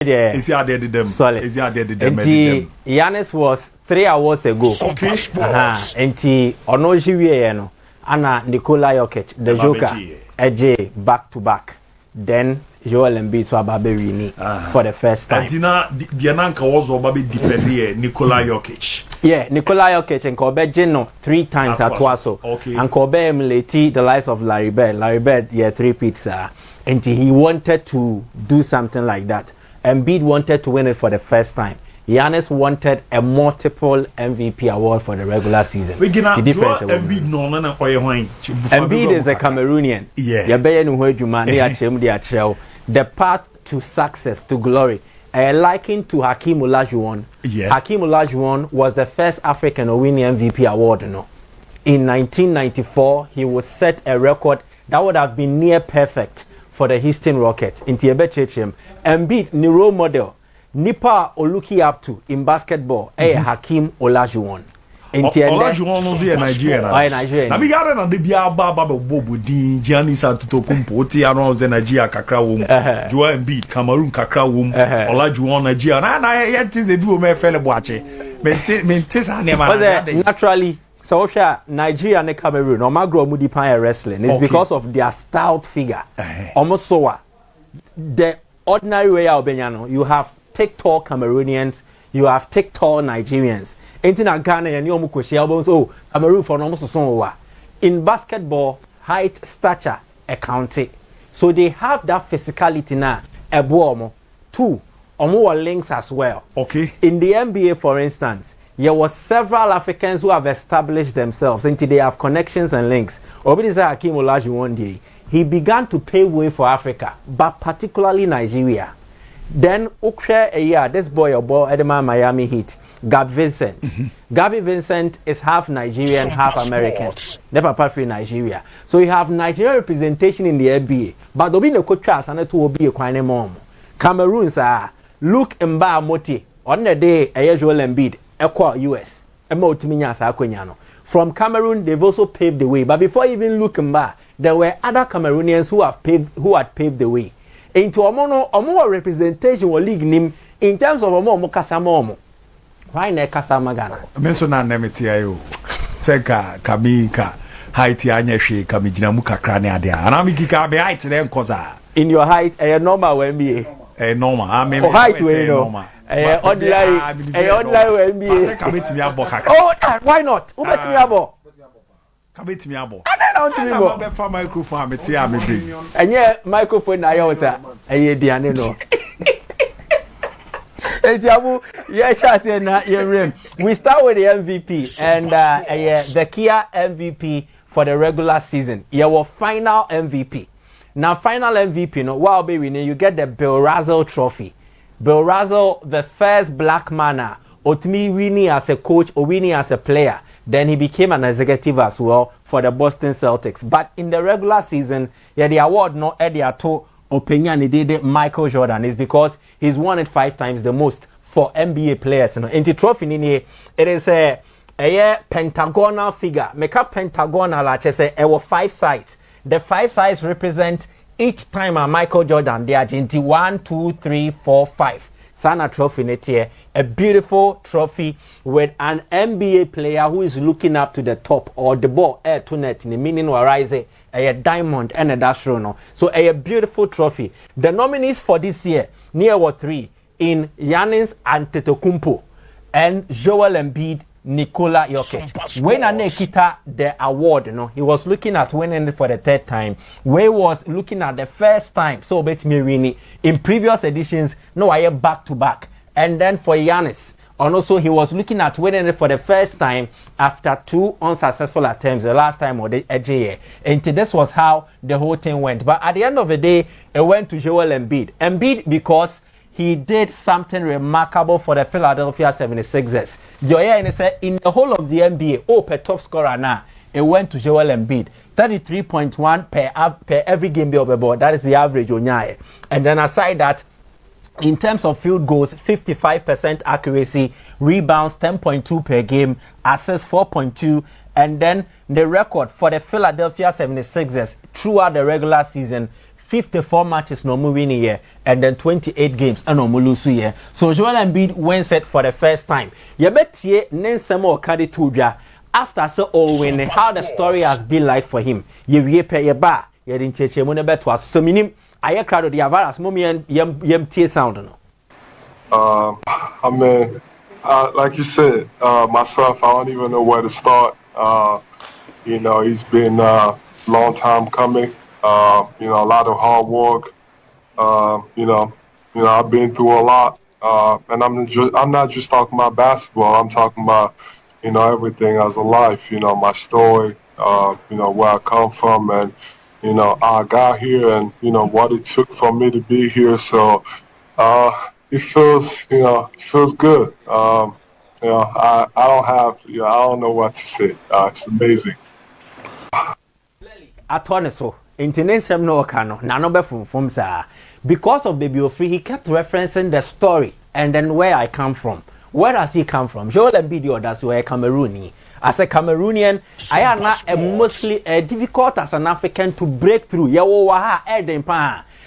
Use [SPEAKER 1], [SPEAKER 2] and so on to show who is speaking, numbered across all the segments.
[SPEAKER 1] Yeah.
[SPEAKER 2] Is he added them?
[SPEAKER 1] Solid.
[SPEAKER 2] Is he added them?
[SPEAKER 1] Giannis was 3 hours ago.
[SPEAKER 2] Okay.
[SPEAKER 1] And he Onoji Anna Nikola Jokic, the Joker, AJ back to back. Then Joel Embiid so Ababerini for the first time.
[SPEAKER 2] Diananka was Obabe defender Nikola Jokic.
[SPEAKER 1] Yeah, Nikola Jokic and Kobe Geno 3 times at Twaso.
[SPEAKER 2] Okay.
[SPEAKER 1] And Kobe emulated the likes of Larry Bird. Larry Bird, yeah, 3 pizza. And he wanted to do something like that. Embiid wanted to win it for the first time. Giannis wanted a multiple MVP award for the regular season. Embiid is a Cameroonian.
[SPEAKER 2] Yeah.
[SPEAKER 1] The path to success, to glory. I liken to Hakeem Olajuwon.
[SPEAKER 2] Yeah.
[SPEAKER 1] Hakeem Olajuwon was the first African to win the MVP award. In 1994, he would set a record that would have been near perfect for the Houston Rockets. In Tiebechechem, Embiid, the role model. Nipa or looking up to in basketball, Hakeem Olajuwon.
[SPEAKER 2] Olajuwon was here Nigerian.
[SPEAKER 1] Nigerian.
[SPEAKER 2] Na bigara na de bia baba bobo din Giannis Antetokounmpo oti anu ze Nigeria kakra wom. Joel Embiid Cameroon kakra wom. Olajuwon Nigeria. Na yet is the bi o me fele boache. Mente sa ne ma.
[SPEAKER 1] Naturally, so Nigeria and Cameroon, or Magro Mudipan wrestling is because of their stout figure. Almost so the ordinary way out Benyano, you have take tall Cameroonians, you have take tall Nigerians. Ghana and oh, Cameroon for almost so. In basketball, height, stature, accounting. So they have that physicality now. A boom. 2, or more links as well.
[SPEAKER 2] Okay.
[SPEAKER 1] In the NBA, for instance, there were several Africans who have established themselves until they have connections and links. Obadiah Hakeem Olajuwon day. He began to pave way for Africa, but particularly Nigeria. Then, this boy Edema Miami Heat, Gab Vincent. Gabby Vincent is half Nigerian, half American. Never part from Nigeria. So you have Nigerian representation in the NBA, but there be no coach and to be a quite mom. Cameroon, sir, look and Mba Moti on the day a usual Embiid, Equa US, from Cameroon, they've also paved the way. But before even look Mba, there were other Cameroonians who had paved the way. Into a more representation or league name in terms of a more Kasamomo. Why ne Kasamagana?
[SPEAKER 2] Mensona nemeti ayo. Seka kamika height anyeshi kamijina muka krane adia. Anamiki ka be height then koza.
[SPEAKER 1] In your height, a normal NBA.
[SPEAKER 2] A normal. I mean
[SPEAKER 1] height we normal. Ordinary NBA.
[SPEAKER 2] Seka beti mi abo kakra.
[SPEAKER 1] Oh, why not? Who beti mi abo?
[SPEAKER 2] Kabeti mi abo.
[SPEAKER 1] I
[SPEAKER 2] be fa microphone meti am be.
[SPEAKER 1] Enye microphone na yo sa. Eye biane no. We start with the MVP and the Kia MVP for the regular season. Your final MVP. Now, final MVP, wow, baby, you get the Bill Russell Trophy. Bill Russell, the first black man, ultimately winning as a coach or winning as a player. Then he became an executive as well for the Boston Celtics. But in the regular season, the award no ediato opinion he did Michael Jordan is because he's won it 5 times the most for NBA players. In the trophy in here, it is a pentagonal figure. Make up pentagonal, like I say, 5 sides. The 5 sides represent each time a Michael Jordan. They are 1, 2, 3, 4, 5. Sana trophy in here, a beautiful trophy with an NBA player who is looking up to the top or the ball air to net in the meaning or rise a diamond and a dash runner. So a beautiful trophy. The nominees for this year near were 3 in Giannis Antetokounmpo and Joel Embiid, Nikola Jokic. When Anekita the award, he was looking at winning it for the 3rd time. Where was looking at the first time. So bet me really in previous editions, I am back to back. And then for Giannis, and also he was looking at winning it for the first time after 2 unsuccessful attempts, the last time or the year. And this was how the whole thing went. But at the end of the day, it went to Joel Embiid. Embiid because he did something remarkable for the Philadelphia 76ers. In the whole of the NBA, per top scorer now, it went to Joel Embiid. 33.1 per every game of the board. That is the average on Onyaye. And then aside that, in terms of field goals, 55% accuracy, rebounds 10.2 per game, assists 4.2, and then the record for the Philadelphia 76ers throughout the regular season, 54 matches no more winning here, and then 28 games and no more lose here. So Joel Embiid wins it for the first time. You bet ye Nensemo Kadi Tudra after so all winning how the story has been like for him. You pay your bar, you didn't change your money bet was so minim. I crowd of the Avaras, mommy and yem tear sound.
[SPEAKER 3] I mean, like you said, myself, I don't even know where to start. You know, he's been a long time coming. You know, a lot of hard work. You know, I've been through a lot, and I'm not just talking about basketball. I'm talking about, you know, everything as a life. You know, my story. You know, where I come from, and you know, I got here, and you know what it took for me to be here. So, it feels, you know, good. You know, I don't have, you know, I don't know what to say. It's amazing.
[SPEAKER 1] So. International no kano na no be from sir because of baby Ofri he kept referencing the story and then where I come from. Where does he come from? Joel Embiid, that's where Cameroonian. As a Cameroonian, I am not mostly difficult as an African to break through.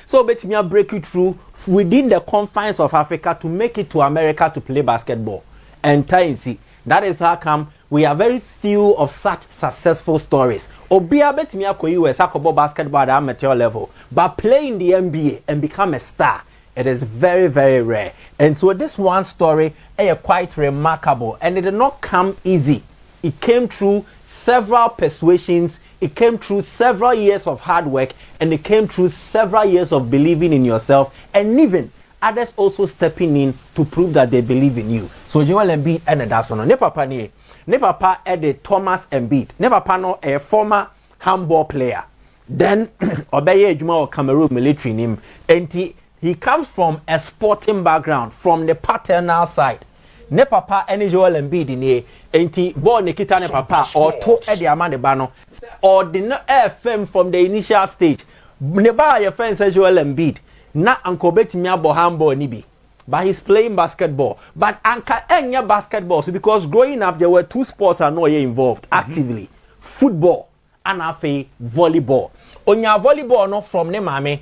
[SPEAKER 1] So bet me break you through within the confines of Africa to make it to America to play basketball. And see, that is how come we are very few of such successful stories. Obia bet me ako US akobo basketball at amateur level, but playing the NBA and become a star, it is very, very rare. And so this one story is quite remarkable, and it did not come easy. It came through several persuasions, it came through several years of hard work, and it came through several years of believing in yourself, and even others also stepping in to prove that they believe in you. So Joel Embiid and that's one. Ne papa ni. Ne papa the Thomas Embiid. Ne papa no a former handball player. Then obeye Juma or Cameroon military name. And he comes from a sporting background from the paternal side. Ne papa any Joel Embiid ni. And born Nikita ne papa or to the amande bano or the no FM from the initial stage. Ne ba your friend says Joel Embiid. Na anko betimi abo handball ni bi. But he's playing basketball. But anka enya basketball. So because growing up there were two sports I know you're involved actively. Football and afe volleyball. Onya volleyball no from ne mame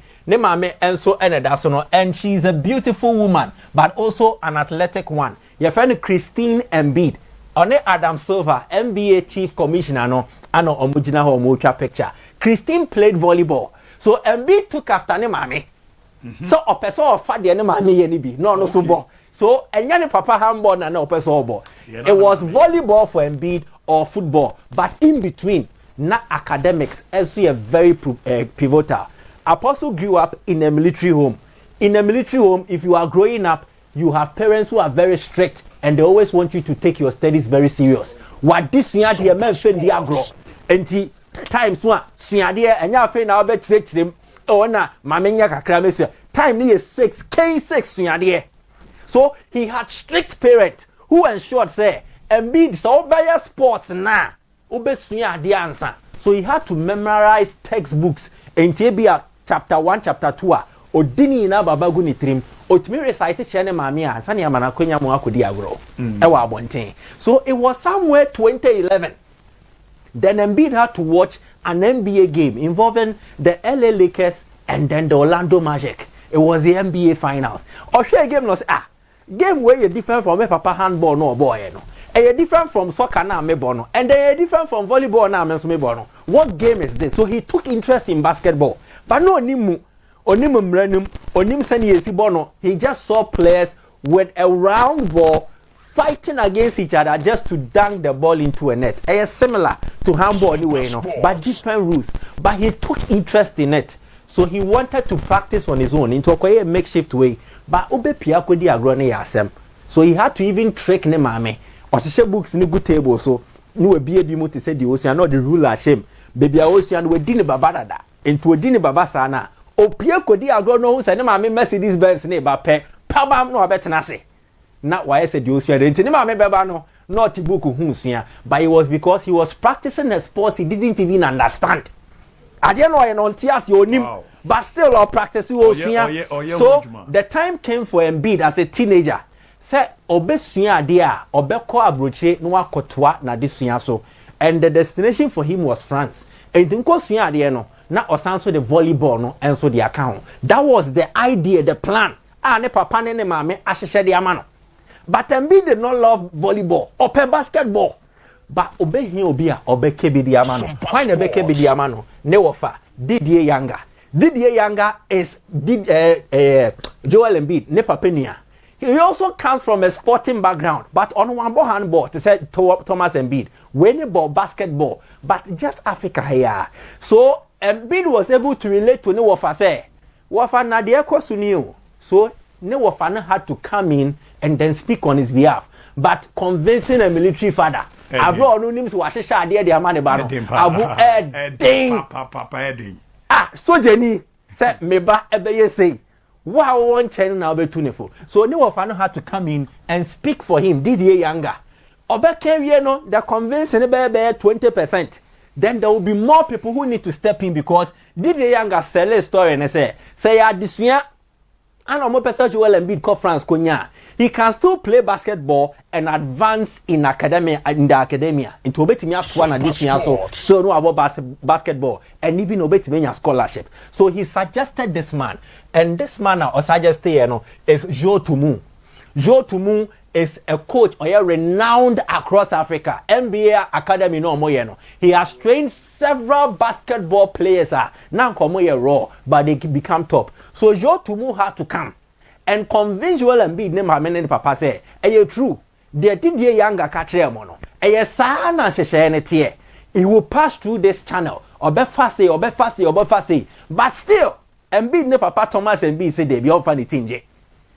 [SPEAKER 1] and so enedasono, and she's a beautiful woman but also an athletic one. Your friend Christine Embiid. One Adam Silver, NBA chief commissioner no ano omujina ho mucha picture. Christine played volleyball. So Embiid took after ne mame. So a person of fat the enemy no so ball. So and papa handball na no person ball. It was volleyball for Embiid or football, but in between na academics also a very pivotal. Apostle grew up in a military home. In a military home, if you are growing up, you have parents who are very strict and they always want you to take your studies very serious. What this year the men friend the agro and times one there and your friend now be treat them. Oh na mamenya kakra mesu time ni is 6k6 suade. So he had strict parents who ensured say Embiid so by sports na obesua de answer. So he had to memorize textbooks in Tebia chapter 1 chapter 2 odini na babagu ni trim otimi recite chene mame a sane amana kwanya mo akodi agro ewa abonten. So it was somewhere 2011. Then Embiid had to watch an NBA game involving the LA Lakers and then the Orlando Magic. It was the NBA Finals. Or share game no say game where you different from papa handball no boy no. And you different from soccer na me bono. And then you different from volleyball na me bono. What game is this? So he took interest in basketball. But no onimu mranum onim sani esi bono. He just saw players with a round ball fighting against each other just to dunk the ball into a net. It's similar to handball anyway, no, but different rules. But he took interest in it. So he wanted to practice on his own into a makeshift way. But ube pia kodi agro ne yasem. So he had to even trick ne mame. Or she books ni good table so no be bi mo to say the ocean not the rule shame. Baby ocean we dini baba dada. Into dini baba sana. O pia kodi agro no hu say ne mame Mercedes Benz ne ba pe. Pabam no abetena se. Not why I said you swear into not book but it was because he was practicing a sport he didn't even understand. I didn't know on tears your name, but still or practice so the time came for Embiid as a teenager. Say obesuya dia obeko abroche no akotwa na desuya so, and the destination for him was France. And nko suya dia no na osanso the volleyball no enso the account. That was the idea, the plan. Ne papa ne mame ahyehyɛ de ama no. But Embiid did not love volleyball or basketball. But obehi obi a obeke bi di ama no. Why na obeke bi di ama no? Ne wofa Didier Younger. Didier Younger is Joel Embiid ne papa nia. He also comes from a sporting background, but on one ball handball, to say Thomas Embiid, winning ball basketball, but just Africa here. So Embiid was able to relate to Newofa say, Wafa Nadia Kosuniu. So Newofa had to come in and then speak on his behalf, but convincing a military father. Abu Onunims Washisha dear the Amani Bano. Abu Edding. So Jenny said, Meba Ebeye say. Wow, one channel now be tuneful. So Newofa had to come in and speak for him. Didier Younger. Obeke no, they're convincing about 20%. Then there will be more people who need to step in because Didier Younger sell a story and say ya this year and omo person Joel Embiid call France konya. He can still play basketball and advance in the academia into obetimi afwan this year so know about basketball and even obetimi scholarship. So he suggested this man, and this man or suggested is Joe Tumu. Joe Tumu is a coach renowned across Africa. NBA Academy no moyeno. He has trained several basketball players now come raw, but they become top. So Joe Tumu had to come and convince Joel Embiid ne mama ne papa say, "Eye true. The Didier Younger catch him no. Eye sa na hyehyɛ ne tie. He will pass through this channel. Obefase. But still, Embiid ne papa Thomas Embiid say they be on funny team je.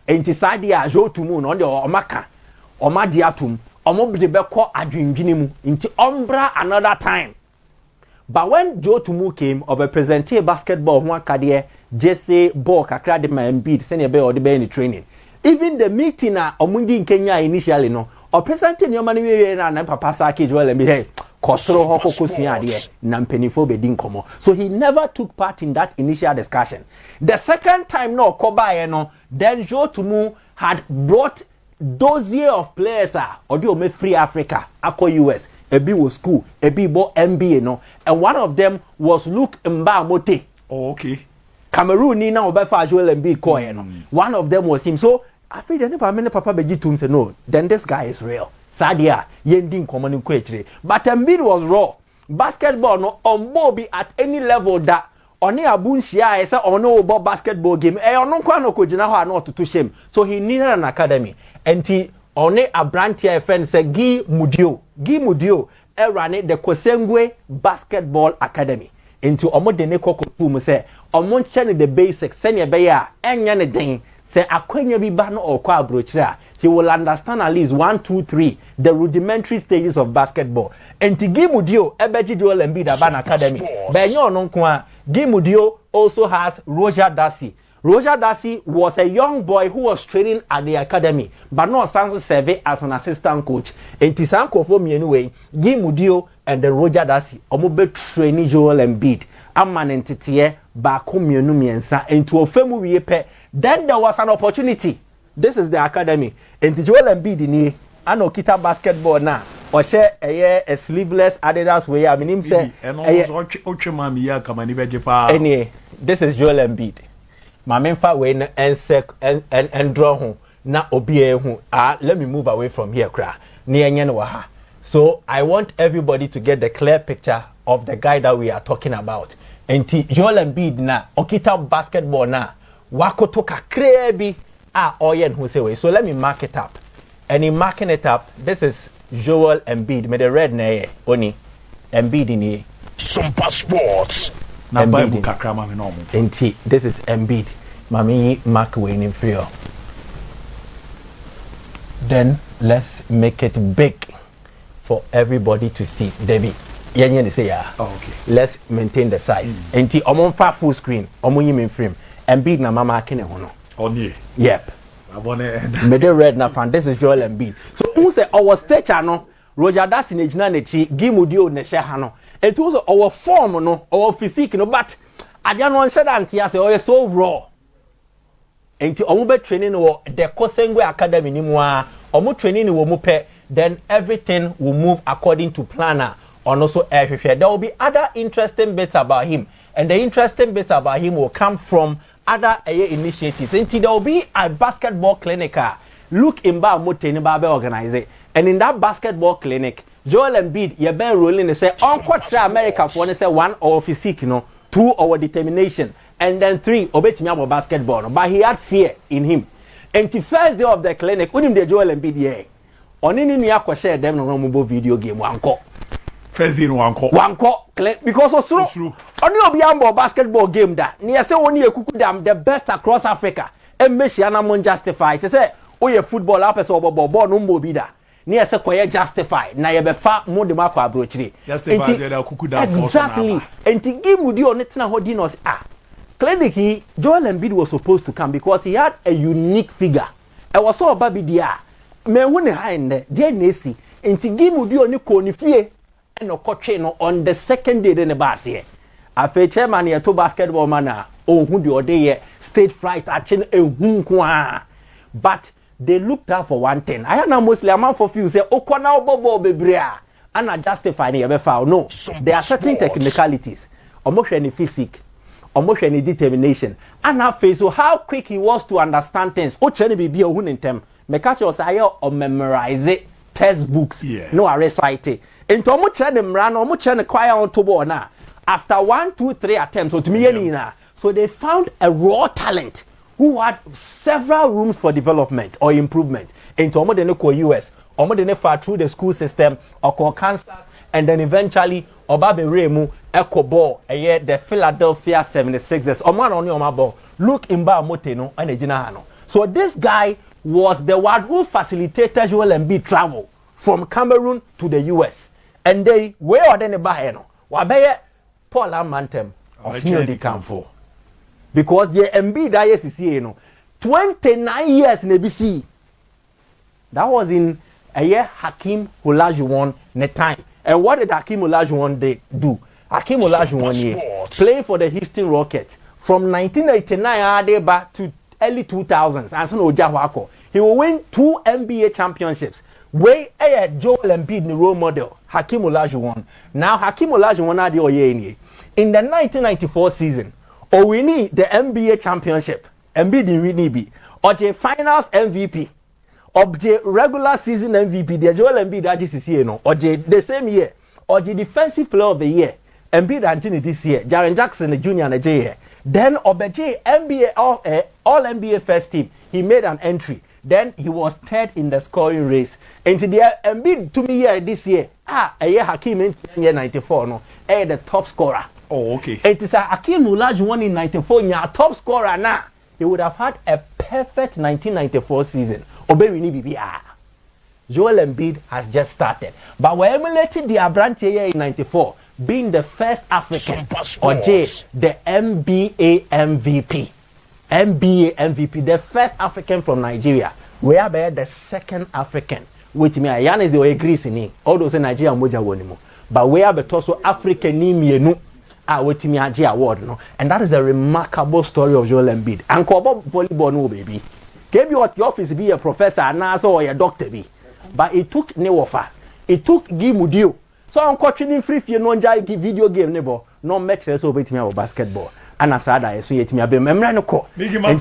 [SPEAKER 1] Enti sa dia Joe Tumu no de omaka. Omadi atum. Omo de be kɔ adwindwini mu. Enti ombra another time. But when Joe Tumu came, obe presente basketball ho akade Jesse ball kakra de my Embiid send be or the be in training. Even the meeting omundi in Kenya initially no, or presenting your money na papa sake Joel Embiid hey kosoro ho kokosua de na mpenifo be din komo. So he never took part in that initial discussion. The second time no kobaye no, then Joe Tumu had brought dossier of players or the free Africa akọ US. Ebi was school, ebi bo MBA no, and one of them was Luke Mbamote.
[SPEAKER 2] Oh, okay.
[SPEAKER 1] Cameroon ni na obefa Joel Embiid koye no. One of them was him. So I feel the papa beji tum say no, then this guy is real. Sadia yendin common kwechire. But Embiid was raw. Basketball no on be at any level that oni abunshia ese ono obo basketball game. Ono kwa no kojina ho ano to shame. So he needed an academy. And he one a brand here friend say Guy Mudio run the Kosengwe Basketball Academy. Into omo de ne kokotu mu say omo nche the basics senya be ya enya ne den say akwanya bi ba no okwa abrochira. He will understand at least 1, 2, 3 the rudimentary stages of basketball. And to Guy Mudio ebeji Joel Embiid Aban Academy. Benyo no kwa Guy Mudio also has Roger Darcy. Roger Darcy was a young boy who was training at the academy, but not sans serve as an assistant coach. And Tisanko for me anyway, Guy Mudio and the Roger Darcy, omobe training Joel Embiid. Amman entity back home miensa into a family pe. Then there was an opportunity. This is the academy. And Joel Embiid in ano kita basketball na. Or share a sleeveless Adidas way. I mean him say any this is Joel Embiid. My main fact way and draw home na obi hu let me move away from here kra near nyen. So I want everybody to get the clear picture of the guy that we are talking about. And Joel Embiid na okita basketball na wakoto kakra bi oyen who say way. So let me mark it up. And in marking it up, this is Joel Embiid. Me the red na oni Embiid in
[SPEAKER 2] SOMPA Sports.
[SPEAKER 1] This is Embiid. Mami mark winning free. Then let's make it big for everybody to see. Debbie, yeah, say yeah.
[SPEAKER 2] Oh, okay.
[SPEAKER 1] Let's maintain the size. Enti omon fa full screen. Omon yim frame. Embiid na mama kene hono.
[SPEAKER 2] Oni.
[SPEAKER 1] Yep. Me the red na fan. This is Joel Embiid. So who say our stature no? Roger Darcy ne jina ne chi. Guy Mudio ne she ha no. It was our form no, our physique no, but I don't want to say that say oh so raw. Enti omo be training wo the Kosengwe Academy ni mu a omo training wo mu pe, then everything will move according to planner. And also there will be other interesting bits about him. And the interesting bits about him will come from other initiatives. Until there will be a basketball clinic. Look in Ba Motene Babe organize it. And in that basketball clinic, Joel Embiid, you've been rolling and say, Uncle America for say 1 or physique, 2 our determination, and then 3 obey me about basketball. But he had fear in him. And the first day of the clinic, when him the Joel Embiid, yeah, on any near share them no mobile video game one call.
[SPEAKER 2] First day one call
[SPEAKER 1] because also only obiambo basketball game that near say only a kuku dam the best across Africa. And Meshiana mon justify to say, oh, your football up as over ball no more bida. Near say quite justify. Na ye be fa mo de mako abrochiri.
[SPEAKER 2] Justify the kuku dam
[SPEAKER 1] exactly. And to give with you on it na hodinos clinically, Joel Embiid was supposed to come because he had a unique figure. I was so baby dia. Me won high in there, dear Nesi. And to give with you on the conifie and no coaching on the second day in the bus here. I feel chairman here to basketball man. Oh, who the other year state flight action a but they looked out for one thing. I know mostly a man for few say, oh, now bobo bebrea. And I justify never found. No, there are certain technicalities. Almost any physique. Almost any determination. And now face so how quick he was to understand things. Oh, Chenny be a wooden term. Me catch us or memorize it. Textbooks.
[SPEAKER 2] Yeah.
[SPEAKER 1] No, I recite it. And to much them run or much and choir on to now. After 1, 2, 3 attempts, to me, so they found a raw talent who had several rooms for development or improvement. And to almost the US, almost the far through the school system, or Kansas, and then eventually, Obabe Remu, Echo Ball, the Philadelphia 76ers, Oman on your ball, look in Ba Moteno and the Jinahano. So this guy was the one who facilitated Joel Embiid travel from Cameroon to the US. And they were then the Baheno. Wabeye Paul Amantem or Senior de Campo. Because the Embiid ISCC, 29 years in ABC. That was in a year Hakeem Olajuwon the time. And what did Hakeem Olajuwon do? Hakeem Olajuwon playing for the Houston Rockets from 1989 back to early 2000s. And so no, he will win 2 NBA championships. Way Joel Embiid the role model Hakeem Olajuwon. Now Hakeem Olajuwon had the oye in the 1994 season. Or we need the NBA championship. Embiid didn't be or the finals MVP. Of the regular season MVP, the Joel Embiid AGCC, no, or the same year, or the defensive player of the year, Embiid Anthony this year, Jaren Jackson the junior and the J. Then Obeje NBA all NBA first team, he made an entry. Then he was third in the scoring race. And to the Embiid to me here this year, a year Hakeem in year 94, no, the top scorer.
[SPEAKER 2] Oh, okay.
[SPEAKER 1] It is a Hakeem Olajuwon in 94, yeah, top scorer now. He would have had a perfect 1994 season. Joel Embiid has just started. But we emulated the Abrantia year in 94, being the first African, or the NBA MVP. NBA MVP, the first African from Nigeria. We are the second African. Which me, Yan is the Greece in all those in Nigeria, Moja Wonimu. But we are also African Nimienu. With me award, no, and that is a remarkable story of Joel Embiid. And Kobo volleyball, no baby. Gave you at the office be a professor, a nurse, or a doctor be. But it took Newofa. It took Gimudio. So I'm coaching free for no video game neighbor. No match so wait me about basketball. And I said I see it me a bit. I'm not no call.
[SPEAKER 2] Big man,